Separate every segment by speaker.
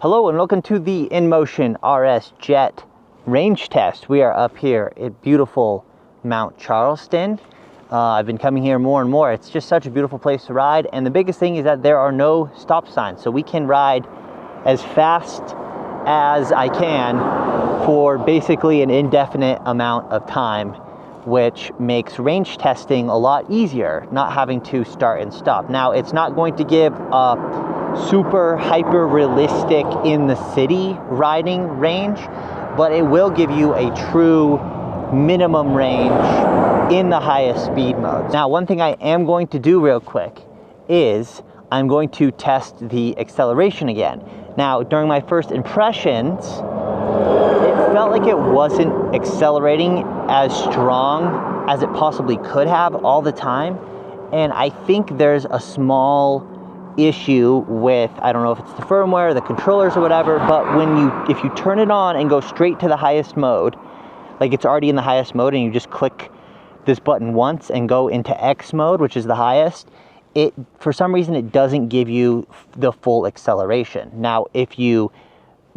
Speaker 1: Hello and welcome to the InMotion RS Jet range test. We are up here at beautiful Mount Charleston. I've been coming here more and more. It's just such a beautiful place to ride, and the biggest thing is that there are no stop signs, so we can ride as fast as I can for basically an indefinite amount of time, which makes range testing a lot easier, not having to start and stop. Now, it's not going to give a super hyper realistic in the city riding range, but it will give you a true minimum range in the highest speed modes. Now, one thing I am going to do real quick is I'm going to test the acceleration again. Now, during my first impressions, it felt like it wasn't accelerating as strong as it possibly could have all the time, and I think there's a small issue with, I don't know if it's the firmware, the controllers or whatever, but if you turn it on and go straight to the highest mode, like it's already in the highest mode, and you just click this button once and go into X mode, which is the highest, for some reason it doesn't give you the full acceleration. Now, if you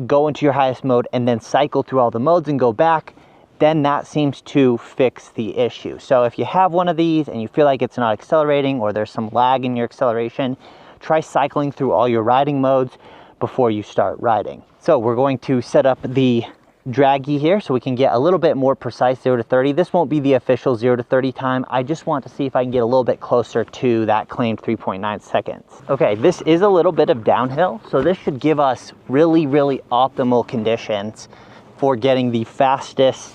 Speaker 1: go into your highest mode and then cycle through all the modes and go back, then that seems to fix the issue. So if you have one of these and you feel like it's not accelerating or there's some lag in your acceleration, try cycling through all your riding modes before you start riding. So we're going to set up the draggy here so we can get a little bit more precise 0 to 30. This won't be the official 0 to 30 time. I just want to see if I can get a little bit closer to that claimed 3.9 seconds. Okay, this is a little bit of downhill, so this should give us really, really optimal conditions for getting the fastest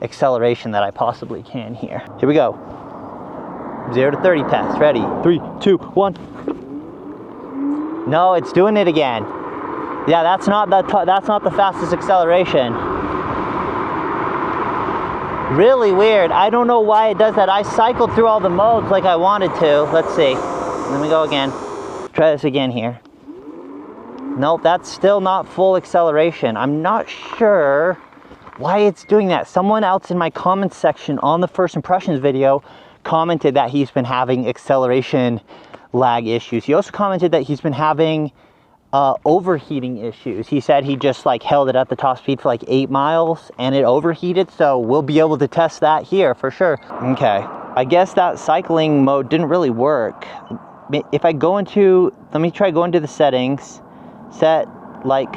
Speaker 1: acceleration that I possibly can here. Here we go. 0 to 30 test. Ready? 3, 2, 1. No, it's doing it again. Yeah, that's not the fastest acceleration. Really weird. I don't know why it does that. I cycled through all the modes like I wanted to. Let's see. Let me go again. Try this again here. Nope, that's still not full acceleration. I'm not sure why it's doing that. Someone else in my comments section on the first impressions video commented that he's been having acceleration lag issues. He also commented that he's been having overheating issues. He said he just like held it at the top speed for like 8 miles and it overheated, so we'll be able to test that here for sure. Okay, I guess that cycling mode didn't really work. If I go into, let me try going to the settings, set like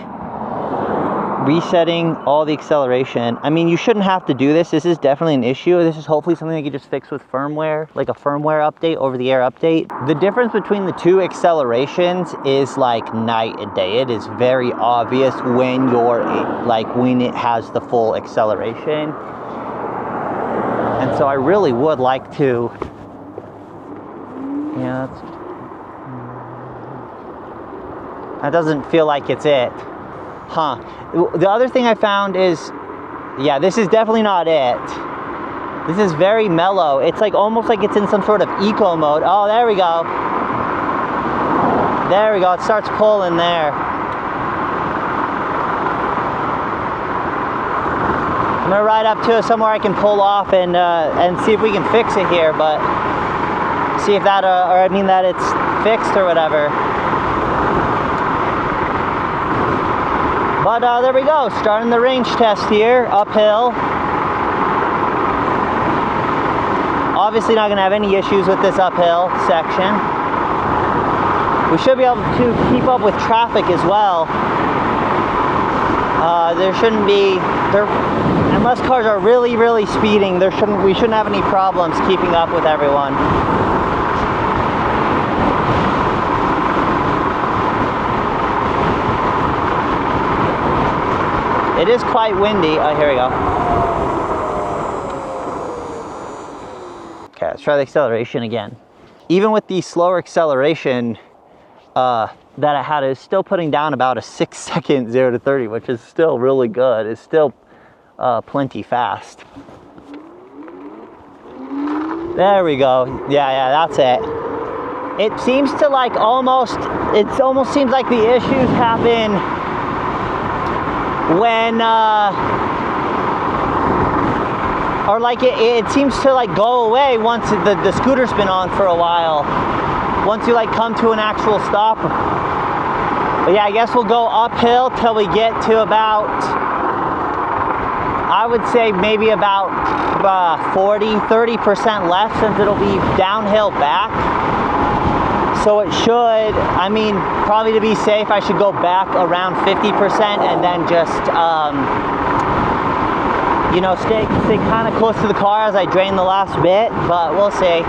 Speaker 1: resetting all the acceleration. I mean, you shouldn't have to do this. This is definitely an issue. This is hopefully something they can just fix with firmware, like a firmware update, over-the-air update. The difference between the two accelerations is like night and day. It is very obvious when when it has the full acceleration. And so I really would like to, yeah, that doesn't feel like it's it. Huh. The other thing I found is, yeah, this is definitely not it. This is very mellow. It's like almost like it's in some sort of eco mode. Oh, there we go. There we go. It starts pulling there. I'm gonna ride up to somewhere I can pull off and see if we can fix it here, but see if that, that it's fixed or whatever. But there we go, starting the range test here, uphill. Obviously not gonna have any issues with this uphill section. We should be able to keep up with traffic as well. There shouldn't be, unless cars are really, really speeding, we shouldn't have any problems keeping up with everyone. It is quite windy. Oh, here we go. Okay, let's try the acceleration again. Even with the slower acceleration that I had, it's still putting down about a 6-second 0 to 30, which is still really good. It's still plenty fast. There we go. Yeah, that's it. It seems to like almost seems like the issues happen when or like it seems to like go away once the scooter's been on for a while. Once you like come to an actual stop. But yeah, I guess we'll go uphill till we get to about, I would say maybe about 30% left, since it'll be downhill back. So it should, I mean, probably to be safe, I should go back around 50% and then just, you know, stay kind of close to the car as I drain the last bit, but we'll see.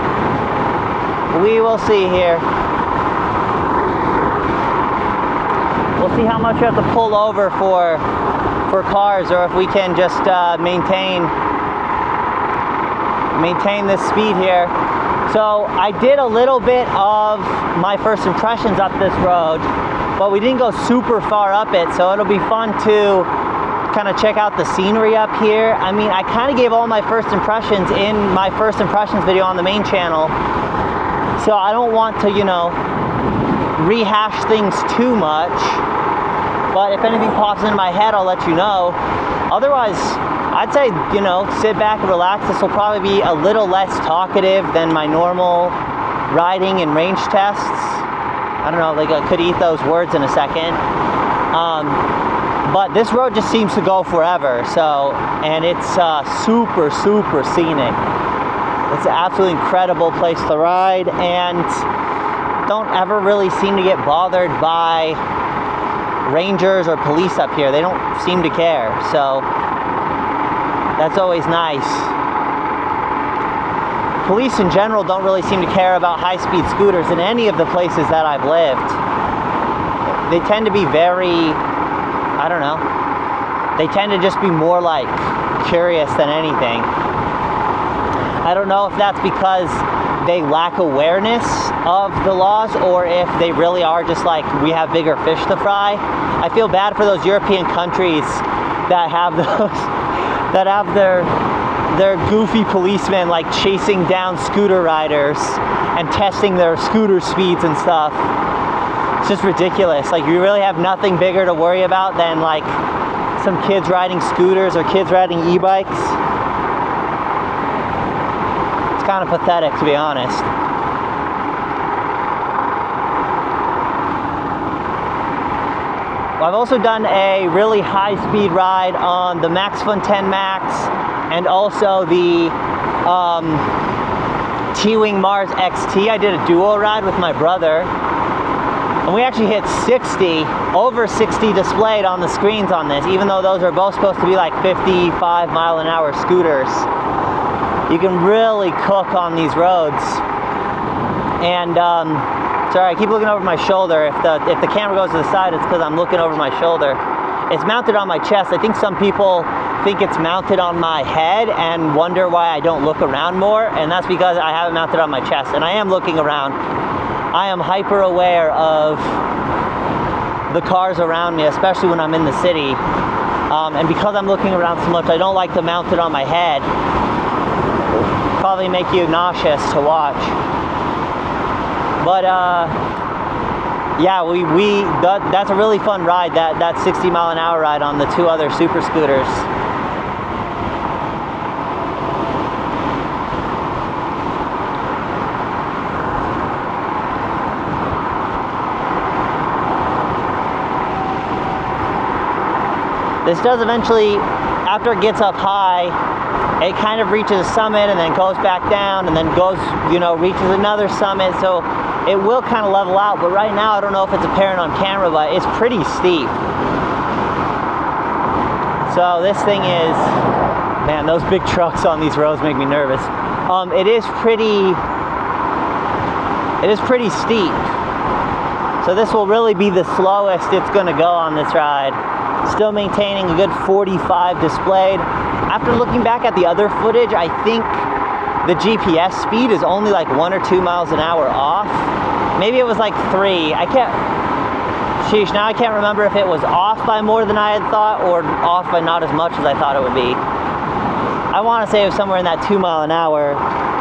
Speaker 1: We will see here. We'll see how much we have to pull over for cars, or if we can just maintain this speed here. So I did a little bit of my first impressions up this road, but we didn't go super far up it, so it'll be fun to kind of check out the scenery up here. I mean, I kind of gave all my first impressions in my first impressions video on the main channel, so I don't want to, you know, rehash things too much, but if anything pops into my head, I'll let you know. Otherwise, I'd say, you know, sit back and relax. This will probably be a little less talkative than my normal riding and range tests. I don't know, like I could eat those words in a second. But this road just seems to go forever, so, and it's super, super scenic. It's an absolutely incredible place to ride, and don't ever really seem to get bothered by rangers or police up here. They don't seem to care, so that's always nice. Police in general don't really seem to care about high-speed scooters in any of the places that I've lived. They tend to be very, I don't know, they tend to just be more like curious than anything. I don't know if that's because they lack awareness of the laws, or if they really are just like, we have bigger fish to fry. I feel bad for those European countries that have those, that have their goofy policemen like chasing down scooter riders and testing their scooter speeds and stuff. It's just ridiculous. Like, you really have nothing bigger to worry about than like some kids riding scooters or kids riding e-bikes. It's kind of pathetic, to be honest. I've also done a really high-speed ride on the Max Fun 10 Max and also the T-Wing Mars XT. I did a duo ride with my brother, and we actually hit 60, over 60 displayed on the screens on this, even though those are both supposed to be like 55 mile an hour scooters. You can really cook on these roads. And sorry, I keep looking over my shoulder. If the camera goes to the side, it's because I'm looking over my shoulder. It's mounted on my chest. I think some people think it's mounted on my head and wonder why I don't look around more, and that's because I have it mounted on my chest, and I am looking around. I am hyper aware of the cars around me, especially when I'm in the city. And because I'm looking around so much, I don't like to mount it on my head. Probably make you nauseous to watch. But yeah, that's a really fun ride, that 60 mile an hour ride on the two other super scooters. This does eventually, after it gets up high, it kind of reaches a summit and then goes back down and then goes, you know, reaches another summit. So it will kind of level out, but right now I don't know if it's apparent on camera, but it's pretty steep. So this thing is, man, those big trucks on these roads make me nervous. It is pretty steep. So this will really be the slowest it's going to go on this ride. Still maintaining a good 45 displayed. After looking back at the other footage, I think the GPS speed is only like 1 or 2 miles an hour off. Maybe it was like 3. I can't remember if it was off by more than I had thought or off by not as much as I thought it would be. I want to say it was somewhere in that 2 mile an hour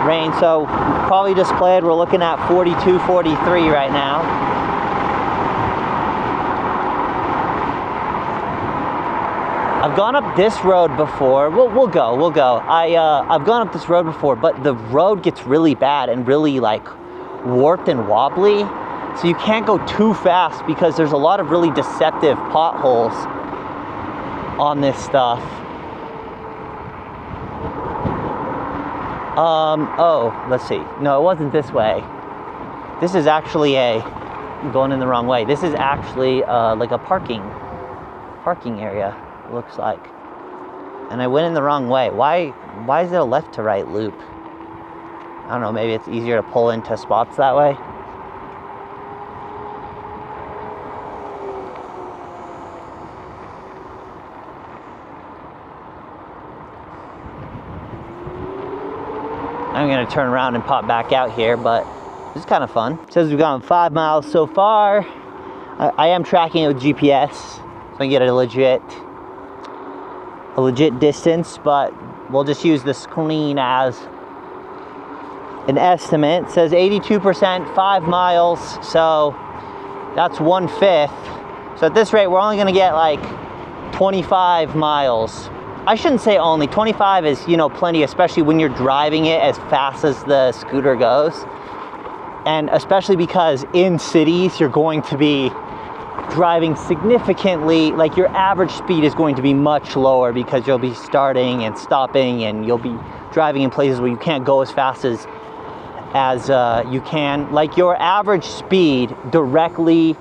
Speaker 1: range, so probably displayed, we're looking at 42, 43 right now. I've gone up this road before. We'll go. I've gone up this road before, but the road gets really bad and really like warped and wobbly. So you can't go too fast because there's a lot of really deceptive potholes on this stuff. Oh, let's see. No, it wasn't this way. This is actually I'm going in the wrong way. This is actually like a parking area, looks like. And I went in the wrong way. Why is it a left to right loop? I don't know, maybe it's easier to pull into spots that way. I'm gonna turn around and pop back out here, but this is kind of fun. It says we've gone 5 miles so far. I am tracking it with GPS, so I can get a legit distance, but we'll just use the screen as an estimate. It says 82%, 5 miles, so that's 1/5. So at this rate, we're only gonna get like 25 miles. I shouldn't say only, 25 is, you know, plenty, especially when you're driving it as fast as the scooter goes. And especially because in cities, you're going to be driving significantly, like your average speed is going to be much lower because you'll be starting and stopping, and you'll be driving in places where you can't go as fast as you can. Like your average speed directly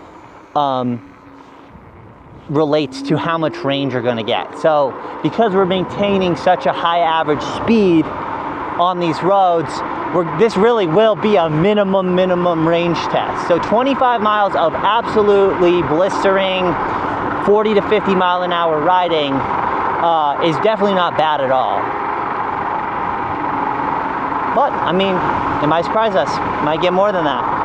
Speaker 1: relates to how much range you're gonna get. So because we're maintaining such a high average speed on these roads, this really will be a minimum range test. So 25 miles of absolutely blistering 40 to 50 mile an hour riding is definitely not bad at all. But I mean, it might surprise us. Might get more than that.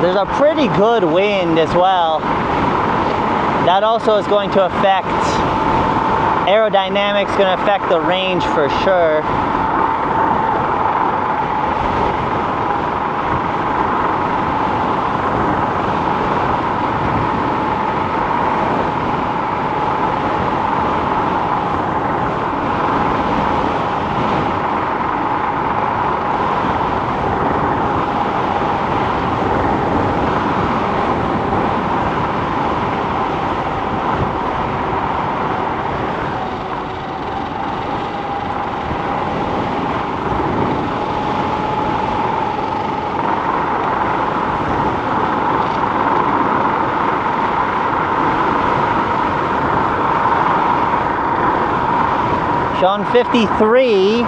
Speaker 1: There's a pretty good wind as well. That also is going to affect aerodynamics, going to affect the range for sure. Showing 53,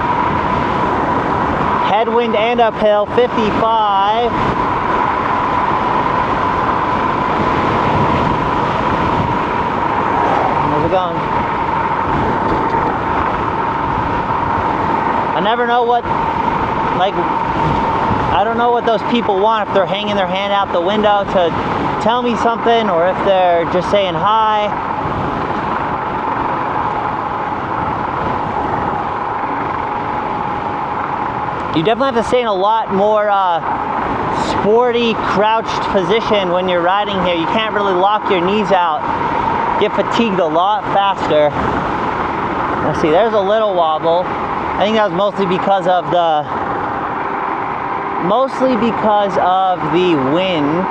Speaker 1: headwind and uphill, 55. How's it going? I never know what, like, I don't know what those people want, if they're hanging their hand out the window to tell me something, or if they're just saying hi. You definitely have to stay in a lot more sporty, crouched position when you're riding here. You can't really lock your knees out. Get fatigued a lot faster. Let's see, there's a little wobble. I think that was mostly because of the wind.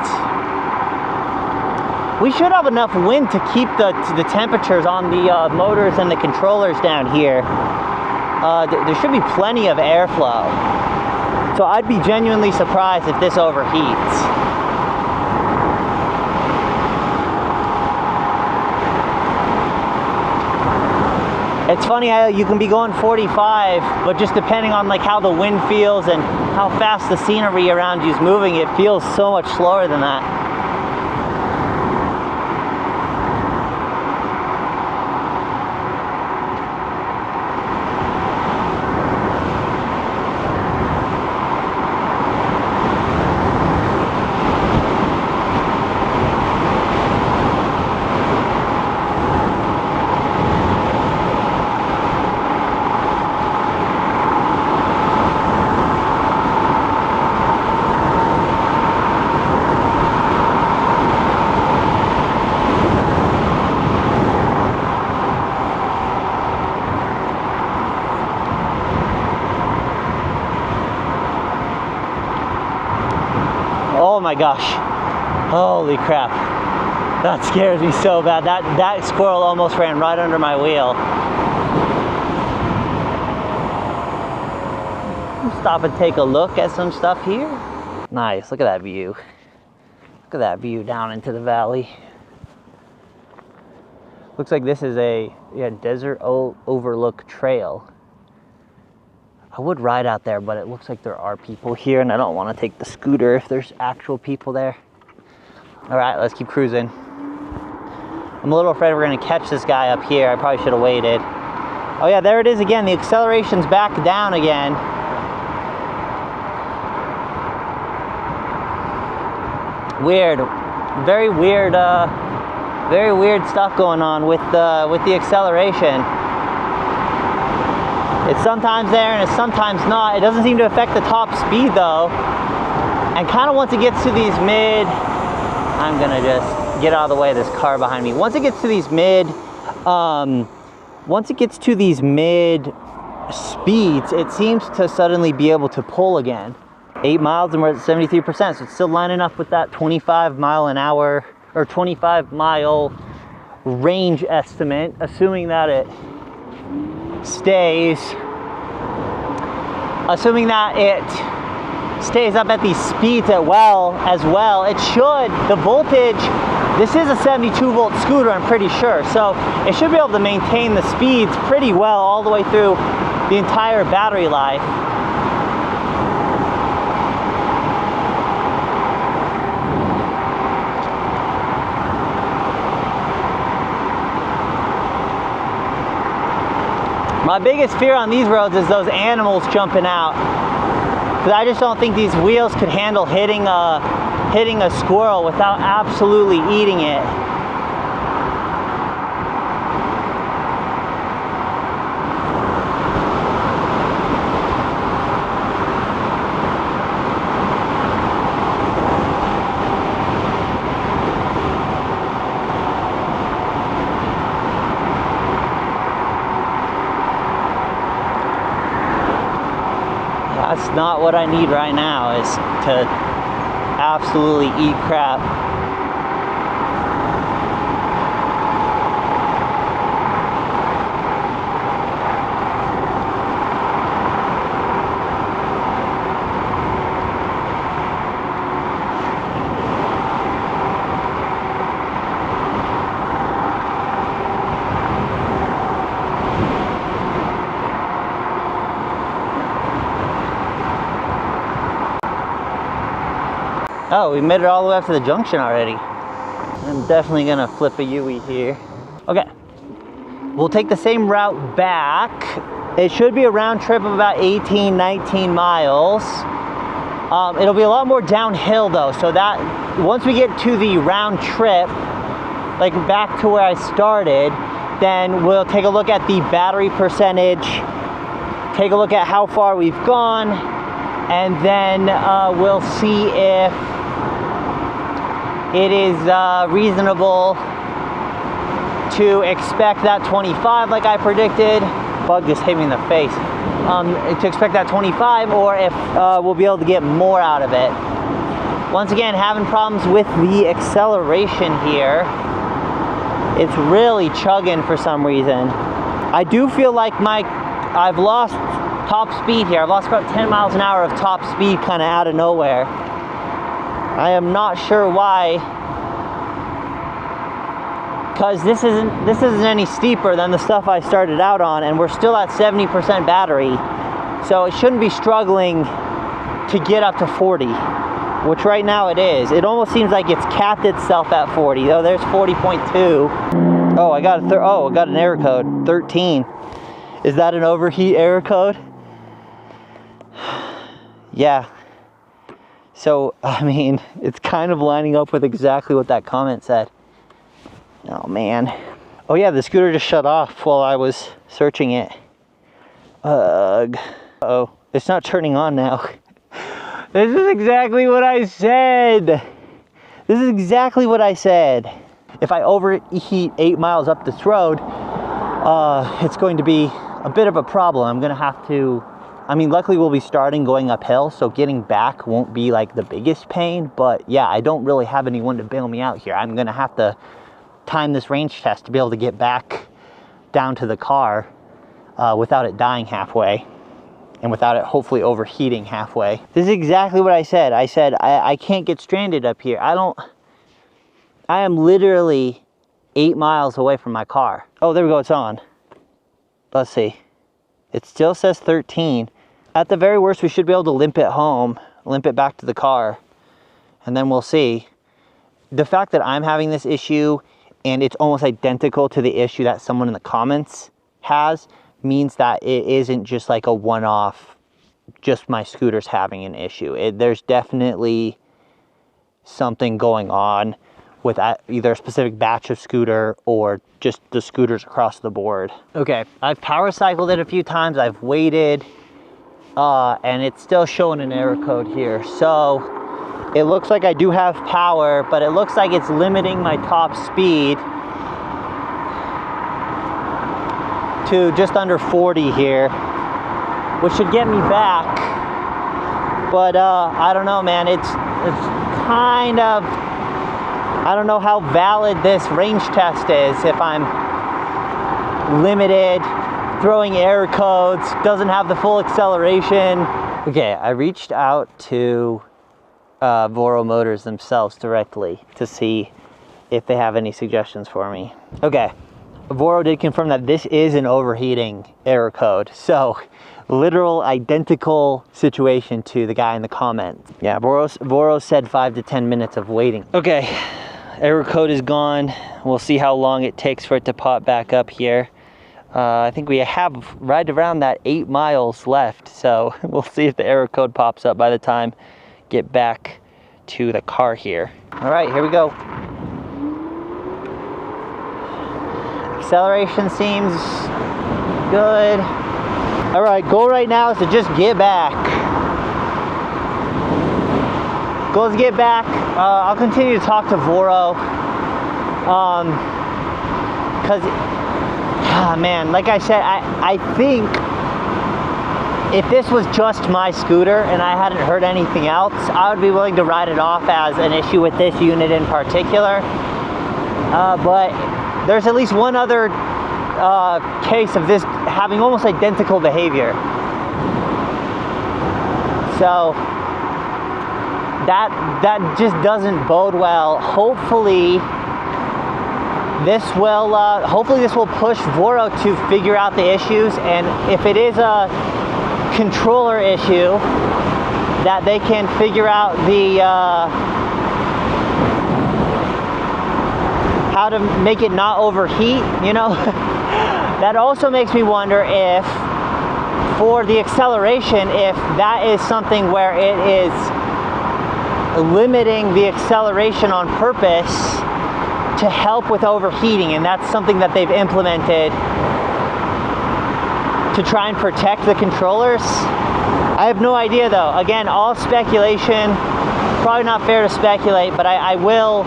Speaker 1: We should have enough wind to keep the temperatures on the motors and the controllers down here. There should be plenty of airflow. So I'd be genuinely surprised if this overheats. It's funny how you can be going 45, but just depending on like how the wind feels and how fast the scenery around you is moving, it feels so much slower than that. my gosh. Holy crap. That scares me so bad. That squirrel almost ran right under my wheel. Stop and take a look at some stuff here. Nice, look at that view. Look at that view down into the valley. Looks like this is a desert overlook trail. I would ride out there, but it looks like there are people here and I don't want to take the scooter if there's actual people there. All right, let's keep cruising. I'm a little afraid we're gonna catch this guy up here. I probably should have waited. Oh yeah, there it is again. The acceleration's back down again. Weird, very weird stuff going on with the acceleration. It's sometimes there and it's sometimes not. It doesn't seem to affect the top speed though. And kind of once it gets to these mid, I'm gonna just get out of the way of this car behind me. Once it gets to these mid speeds, it seems to suddenly be able to pull again. 8 miles and we're at 73%, so it's still lining up with that 25 mile an hour or 25 mile range estimate, assuming that it stays up at these speeds as well. It should, the voltage, this is a 72 volt scooter, I'm pretty sure, so it should be able to maintain the speeds pretty well all the way through the entire battery life. My biggest fear on these roads is those animals jumping out. Because I just don't think these wheels could handle hitting a squirrel without absolutely eating it. That's not what I need right now, is to absolutely eat crap. Oh, we made it all the way up to the junction already. I'm definitely gonna flip a Yui here. Okay, we'll take the same route back. It should be a round trip of about 18, 19 miles. It'll be a lot more downhill though, so that once we get to the round trip, like back to where I started, then we'll take a look at the battery percentage, take a look at how far we've gone, and then we'll see if it is reasonable to expect that 25 like I predicted. Bug just hit me in the face. To expect that 25, or if we'll be able to get more out of it. Once again, having problems with the acceleration here. It's really chugging for some reason. I do feel like I've lost top speed here. I've lost about 10 miles an hour of top speed kind of out of nowhere. I am not sure why, because this isn't any steeper than the stuff I started out on, and we're still at 70% battery, so it shouldn't be struggling to get up to 40, which right now it is. It almost seems like it's capped itself at 40. Oh, there's 40.2. Oh, I got an error code, 13. Is that an overheat error code? Yeah. So, I mean, it's kind of lining up with exactly what that comment said. Oh, man. Oh, yeah, the scooter just shut off while I was searching it. Ugh. Uh-oh, it's not turning on now. This is exactly what I said. This is exactly what I said. If I overheat 8 miles up this road, it's going to be a bit of a problem. I'm I mean, luckily we'll be starting going uphill, so getting back won't be like the biggest pain, but yeah, I don't really have anyone to bail me out here. I'm gonna have to time this range test to be able to get back down to the car without it dying halfway and without it hopefully overheating halfway. This is exactly what I said. I said, I can't get stranded up here. I am literally 8 miles away from my car. Oh, there we go, it's on. Let's see. It still says 13. At the very worst, we should be able to limp it home, limp it back to the car, and then we'll see. The fact that I'm having this issue and it's almost identical to the issue that someone in the comments has means that it isn't just like a one-off, just my scooter's having an issue. There's definitely something going on with either a specific batch of scooter or just the scooters across the board. Okay, I've power cycled it a few times, I've waited, and it's still showing an error code here. So it looks like I do have power, but it looks like it's limiting my top speed to just under 40 here, which should get me back. But I don't know, man, it's kind of, I don't know how valid this range test is if I'm limited, throwing error codes, doesn't have the full acceleration. Okay, I reached out to Voro Motors themselves directly to see if they have any suggestions for me. Okay, Voro did confirm that this is an overheating error code. So, literal identical situation to the guy in the comments. Yeah, Voro said 5 to 10 minutes of waiting. Okay. Error code is gone. We'll see how long it takes for it to pop back up here. I think we have right around that 8 miles left, so we'll see if the error code pops up by the time get back to the car here. All right, here we go. Acceleration seems good. All right, goal right now is to just get back. Goal is to get back. I'll continue to talk to Voro, because, man, like I said, I think if this was just my scooter and I hadn't heard anything else, I would be willing to write it off as an issue with this unit in particular. But there's at least one other case of this having almost identical behavior. So that just doesn't bode well. Hopefully this will push Voro to figure out the issues, and if it is a controller issue, that they can figure out the how to make it not overheat, you know. That also makes me wonder if for the acceleration, if that is something where it is limiting the acceleration on purpose to help with overheating, and that's something that they've implemented to try and protect the controllers. I have no idea though. Again, all speculation. Probably not fair to speculate, but I will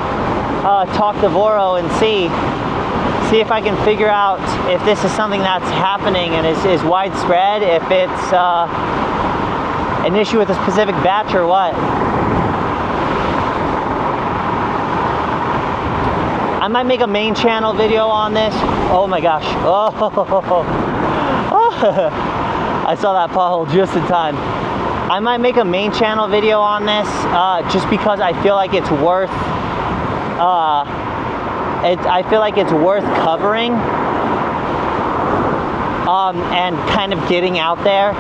Speaker 1: talk to Voro and see if I can figure out if this is something that's happening and is widespread, if it's an issue with a specific batch or what. I might make a main channel video on this. Oh my gosh. Oh. I saw that pothole just in time. I might make a main channel video on this just because I feel like it's worth covering and kind of getting out there.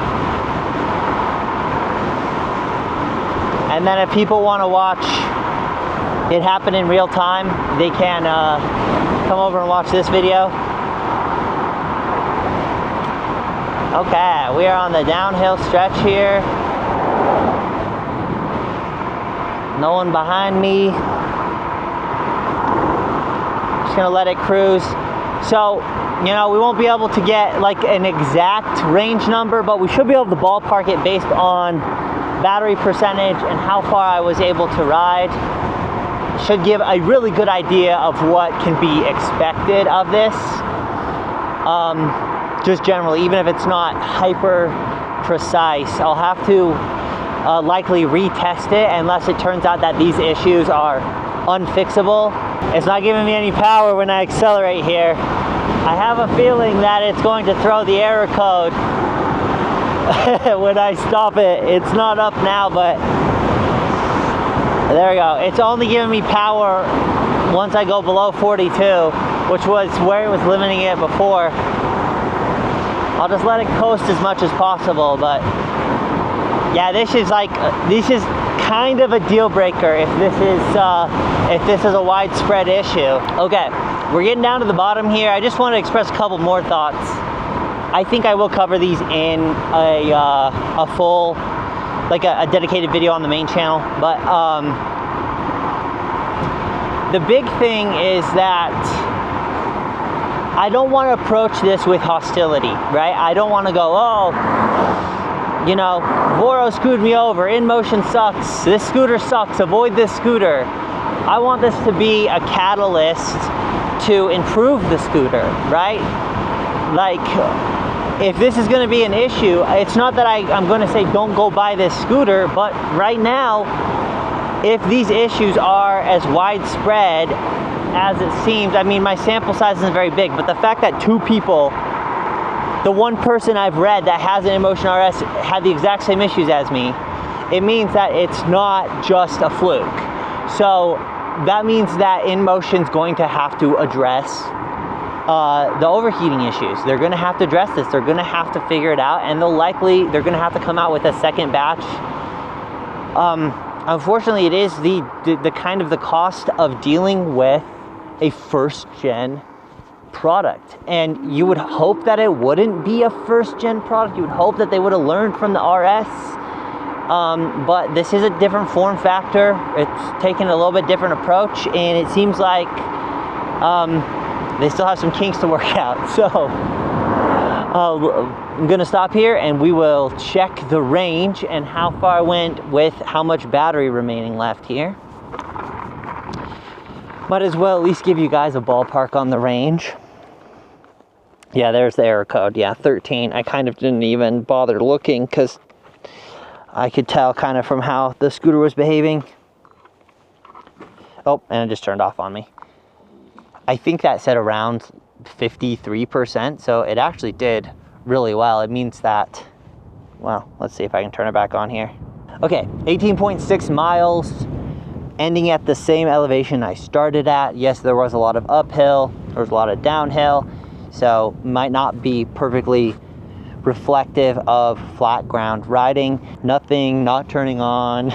Speaker 1: And then if people want to watch it happen in real time, they can come over and watch this video. Okay, we are on the downhill stretch here. No one behind me. Just gonna let it cruise. So, you know, we won't be able to get like an exact range number, but we should be able to ballpark it based on battery percentage and how far I was able to ride. Should give a really good idea of what can be expected of this. Just generally, even if it's not hyper precise. I'll have to likely retest it unless it turns out that these issues are unfixable. It's not giving me any power when I accelerate here. I have a feeling that it's going to throw the error code when I stop it. It's not up now, but there we go. It's only giving me power once I go below 42, which was where it was limiting it before. I'll just let it coast as much as possible, but yeah, this is kind of a deal breaker if this is a widespread issue. Okay, we're getting down to the bottom here. I just want to express a couple more thoughts. I think I will cover these in a full, like a dedicated video on the main channel, but the big thing is that I don't want to approach this with hostility, right? I don't want to go, oh, you know, Voro screwed me over, InMotion sucks, this scooter sucks, avoid this scooter. I want this to be a catalyst to improve the scooter, right? Like, if this is going to be an issue, it's not that I'm going to say don't go buy this scooter, but right now, if these issues are as widespread as it seems, I mean, my sample size isn't very big, but the fact that 2 people, the one person I've read that has an InMotion RS had the exact same issues as me, it means that it's not just a fluke. So that means that InMotion's going to have to address the overheating issues. They're going to have to address this. They're going to have to figure it out, and they're going to have to come out with a second batch. Unfortunately, it is the kind of the cost of dealing with a first gen product, and you would hope that it wouldn't be a first gen product. You would hope that they would have learned from the RS, but this is a different form factor. It's taken a little bit different approach, and it seems like they still have some kinks to work out. So I'm gonna stop here and we will check the range and how far I went with how much battery remaining left here. Might as well at least give you guys a ballpark on the range. Yeah, there's the error code. Yeah, 13. I kind of didn't even bother looking because I could tell kind of from how the scooter was behaving. Oh, and it just turned off on me. I think that said around 53%, so it actually did really well. It means that, well, let's see if I can turn it back on here. Okay, 18.6 miles, ending at the same elevation I started at. Yes, there was a lot of uphill, there was a lot of downhill, so might not be perfectly reflective of flat ground riding. Nothing not turning on.